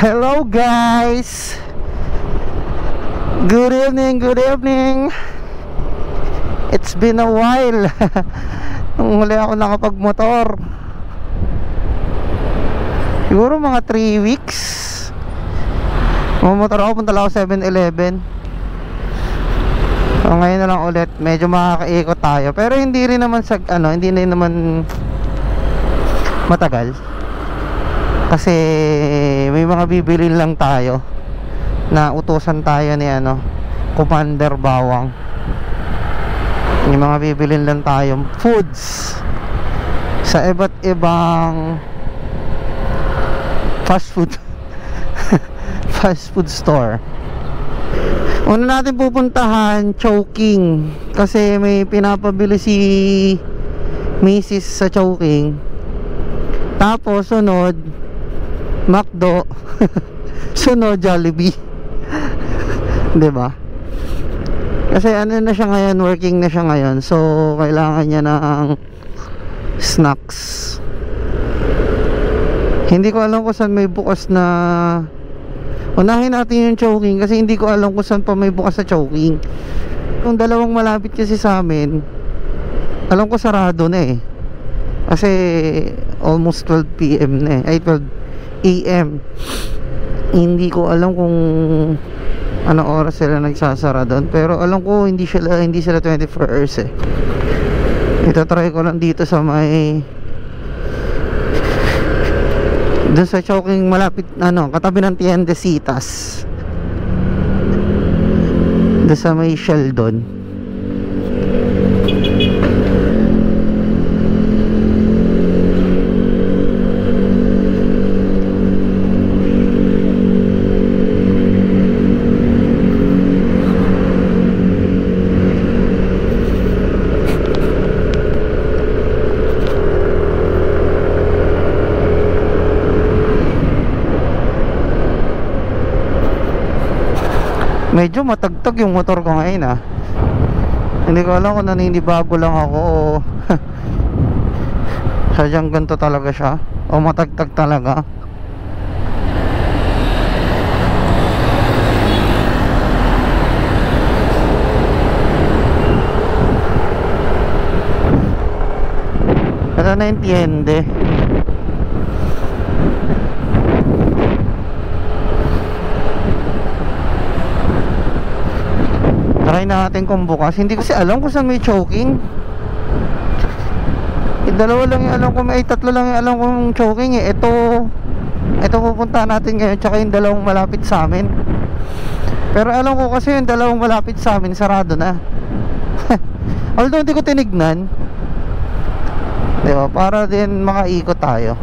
Hello guys. Good evening, good evening. It's been a while. Nung huli ako nakapagmotor, siguro mga 3 weeks. Mamotor ako, punta lang ako 7-Eleven. So ngayon na lang ulit, medyo makakaikot tayo. Pero hindi rin naman hindi rin naman matagal. Kasi may mga bibilin lang tayo na utusan tayo ni Commander Bawang. May mga bibilin lang tayo foods sa iba't ibang fast food fast food store. Una natin pupuntahan Chowking kasi may pinapabili si Mrs. sa Chowking. Tapos sunod McDo. Sunod Jollibee. 'Di ba? Kasi na siya ngayon, working na siya ngayon. So kailangan niya ng snacks. Hindi ko alam kung saan may bukas na. Unahin natin yung Chowking kasi hindi ko alam kung saan pa may bukas sa Chowking. Yung dalawang malapit kasi sa amin, alam ko sarado na eh. Kasi almost 12 PM na eh. Ay 12 AM. Hindi ko alam kung anong oras sila nagsasara doon, pero alam ko hindi sila 24 hours eh. Ito try ko lang dito sa may doon sa Chowking malapit katabi ng Tiendesitas. Doon sa may Sheldon. Medyo matagtag yung motor ko ngayon Hindi ko alam kung naninibago lang ako o sadyang ganito talaga siya o matagtag talaga. Ito na entiende. Try natin kung bukas. Hindi kasi alam kung saan may Chowking. Dalawa lang yung alam ko, may tatlo lang yung alam kong Chowking eh. Ito pupunta natin ngayon, tsaka yung dalawang malapit sa amin. Pero alam ko kasi yung dalawang malapit sa amin sarado na. Although hindi ko tinignan, diba? Para din makaikot tayo.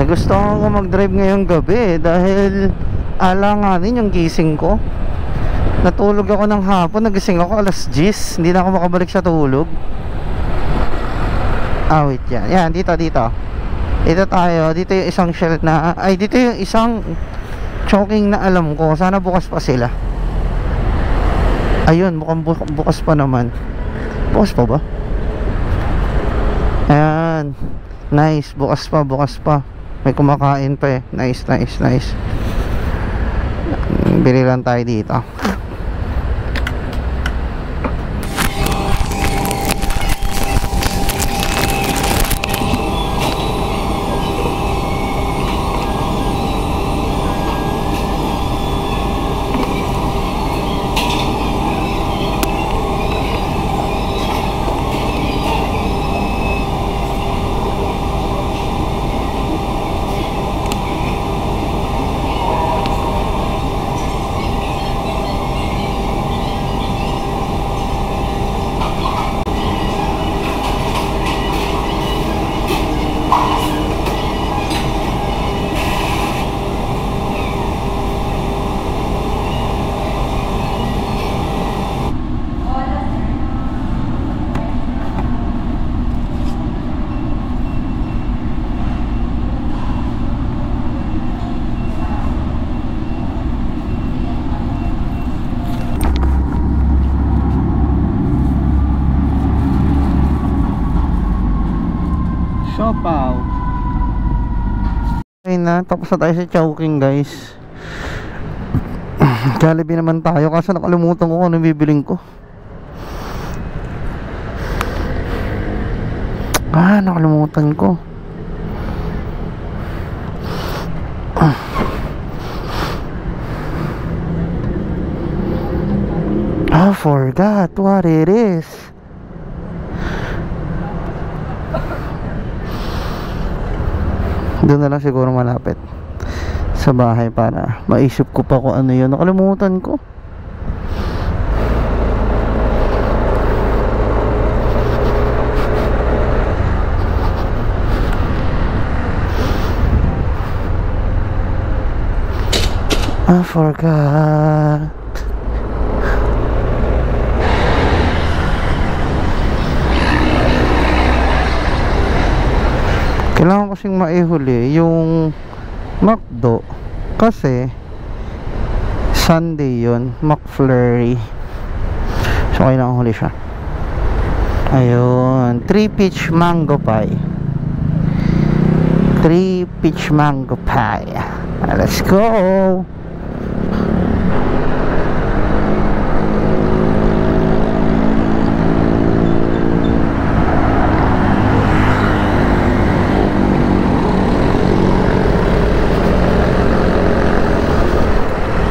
Gusto ko mag-drive ngayong gabi dahil alanganin yung gising ko. Natulog ako ng hapon, nagising ako alas 10. Hindi na ako makabalik sa tulog. Wait yan. Yan, dito tayo. Dito yung isang Shell na dito yung isang Chowking na alam ko. Sana bukas pa sila. Ayun, mukhang bukas pa naman. Bukas pa ba? Ayan. Nice, bukas pa. May kumakain pa eh. Nice. Bili lang tayo dito. na. Tapos na tayo sa Chowking, guys. Jollibee naman tayo. Kaso nakalimutan ko kung ano bibiling ko. Nakalimutan ko. I forgot what it is. Doon na lang siguro malapit sa bahay para maisip ko pa kung ano yun. Nakalimutan ko. I forgot. Kailangan kasing maihuli yung McDo kasi Sunday yun, McFlurry. So kailangan huli siya. Ayun, 3 peach mango pie. 3 peach mango pie. Let's go.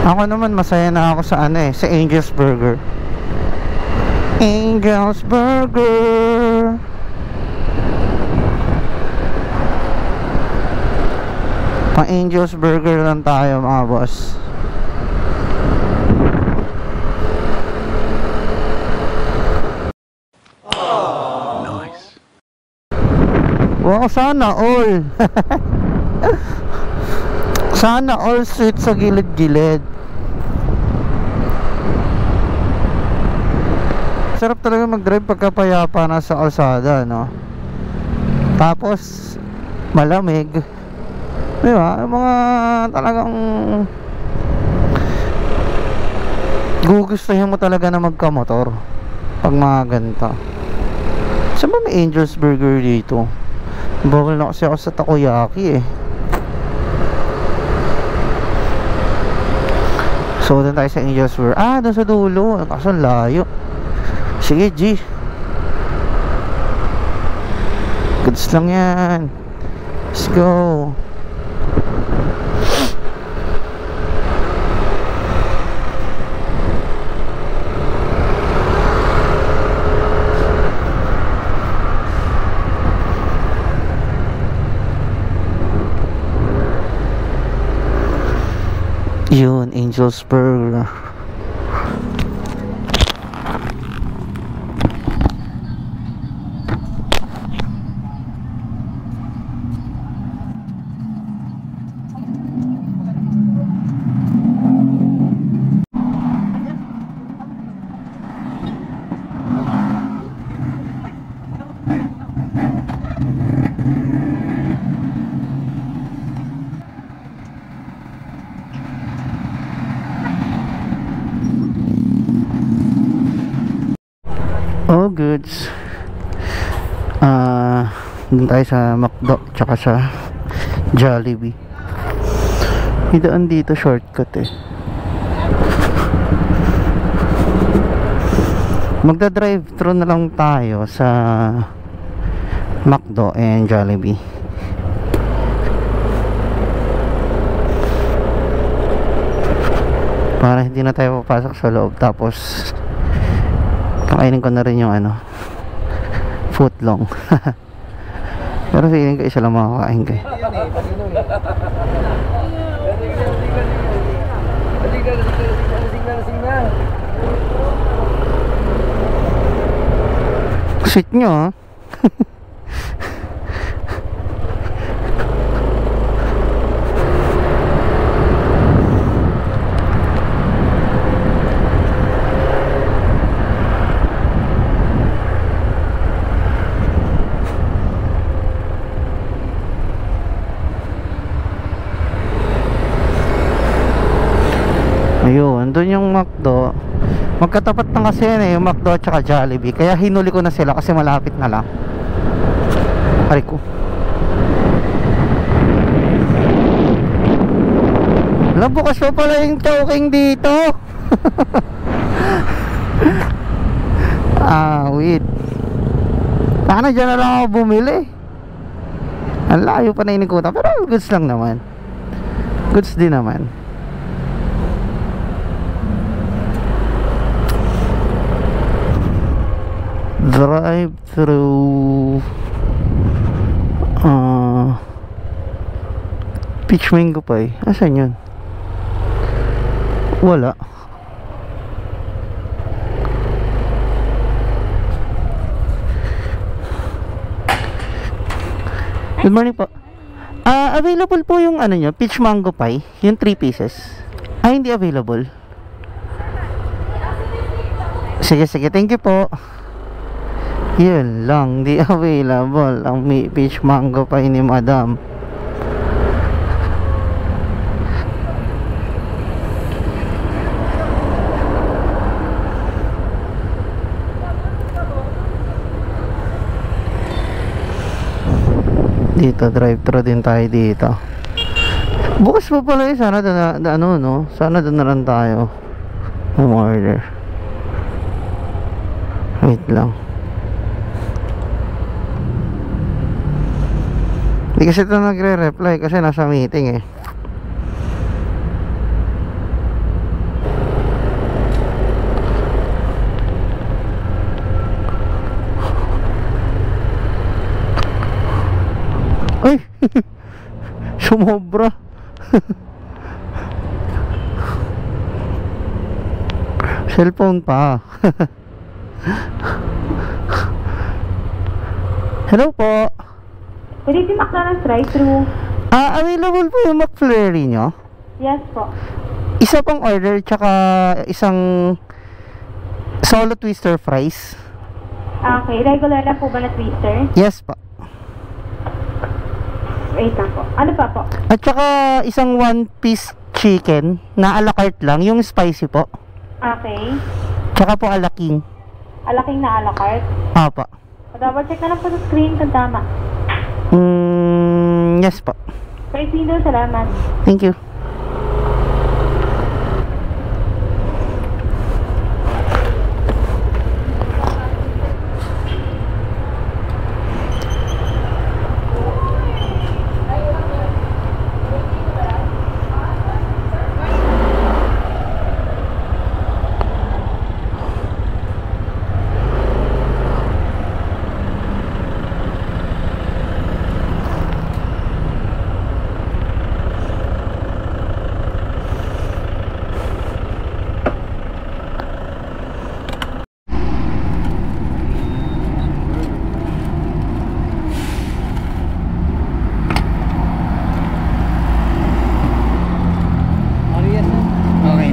Ako naman masaya na ako sa sa Angel's Burger. Angel's Burger. Pang Angel's Burger lang tayo mga boss. Nice. Wow, sana all. Sana all sweet sa gilid-gilid. Sarap talaga mag-drive pagka payapa na sa kalsada, no? Tapos malamig. Di ba? Mga talagang gugustuhin mo talaga na magkamotor pag mga ganito. Saan ba may Angel's Burger dito? Bawal na kasi ako sa takoyaki eh. So doon tayo sa Angel's Burger. Doon sa dulo. Kaso layo. Sige G, goods lang yan. Let's go. Yun, Angel's Burger. Oh goods. Dun tayo sa McDo tsaka sa Jollibee. Idaan dito shortcut eh. Magda-drive thru na lang tayo sa McDo and Jollibee. Para hindi na tayo papasok sa loob. Tapos kakainin ko na rin yung footlong. Pero feeling ko isa lang makakain ko eh. Sweet nyo ha. Ayun, doon yung McDo. Magkatapat na kasi yan yung McDo at saka Jollibee. Kaya hinuli ko na sila kasi malapit na lang. Aray ko. Wala, bukas pa pala yung Chowking dito. Wait. Sana dyan na lang ako bumili. Ang layo pa na inikutan. Pero goods lang naman. Goods din naman. Drive through peach mango pie. Asan yun? Wala. Good morning po. Available po yung ano nyo, peach mango pie, yung 3 pieces. Hindi available. Sige, thank you po. Yun lang, di available ang peach mango pie ni madam. Dito, drive-thru din tayo dito. Bukas pa pala eh, sana ano no? Sana doon na lang tayo order. Wait lang. Hindi kasi ito nagre-reply kasi nasa meeting eh. Ay! Sumobra. Cellphone pa. Hello po. Pwede si McDonald's drive-thru. Available po yung McFlurry nyo? Yes po. Isa pang order tsaka isang solo twister fries. Okay, regular lang po ba na twister? Yes po. Wait lang po. Ano pa po? At saka isang one piece chicken na a la carte lang, yung spicy po. Okay. Tsaka po alaking. Alaking na a la carte. Apa. Double check na lang po sa screen kung tama. Yes po. Kay Sino, salamat. Thank you.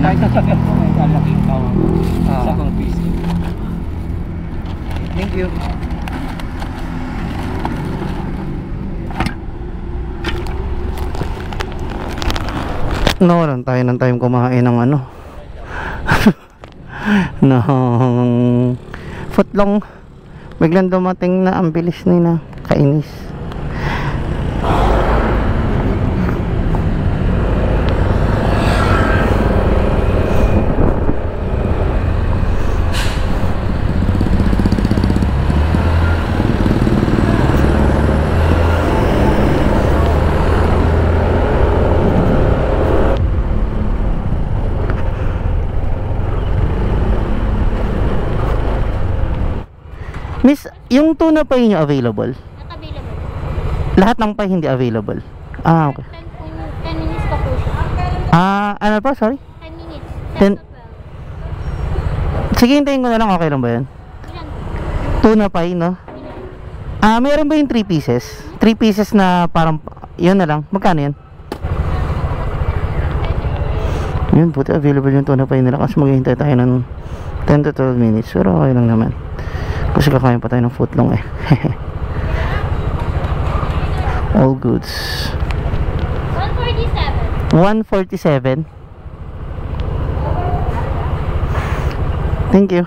Kahit nasagyan po may alaking sa kong piece. Thank you. Nawalan tayo ng time kumain ng ano ng footlong. Biglang dumating na ang bilis nila, kainis. Miss, yung tuna pie nyo available? Not available. Lahat ng pie hindi available? Okay. 10 minutes pa po siya. Ano pa? Sorry? 10 minutes. 10 10 to 12. Sige, hintayin ko na lang. Okay lang ba yan? Ilan? Tuna pie, no? Meron ba yung 3 pieces? 3 pieces na parang, yun na lang. Magkano yan? Yun, buti available yung tuna pie nila kasi maghihintay tayo ng 10 to 12 minutes. Pero okay lang naman. Kasi kakain pa tayo ng footlong eh. All goods. 147. 147. Thank you.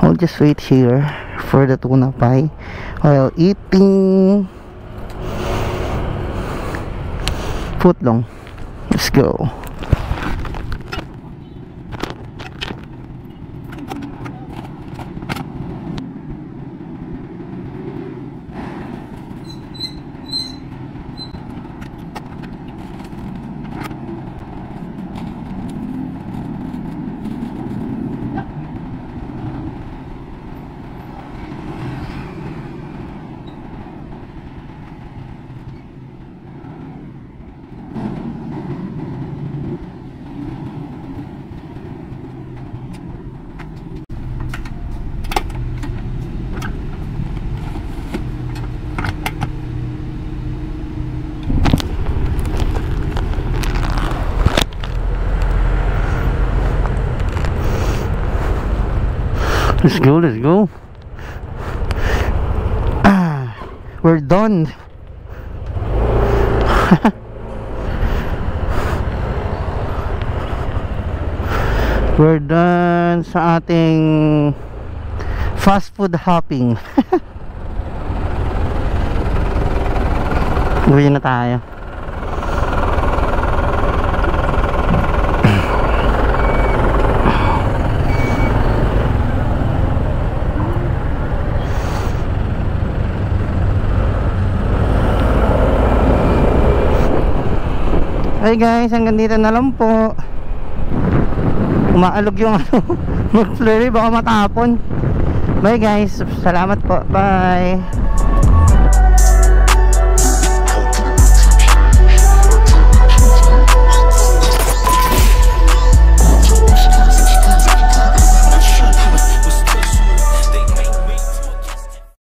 I'll just wait here for the tuna pie while eating footlong. Let's go. Let's go, let's go. We're done. We're done sa ating fast food hopping. Uwi na tayo. Hey guys, hanggang dito na lang po. Umaalog yung mag-flurry, baka matapon. Bye guys, salamat po, bye.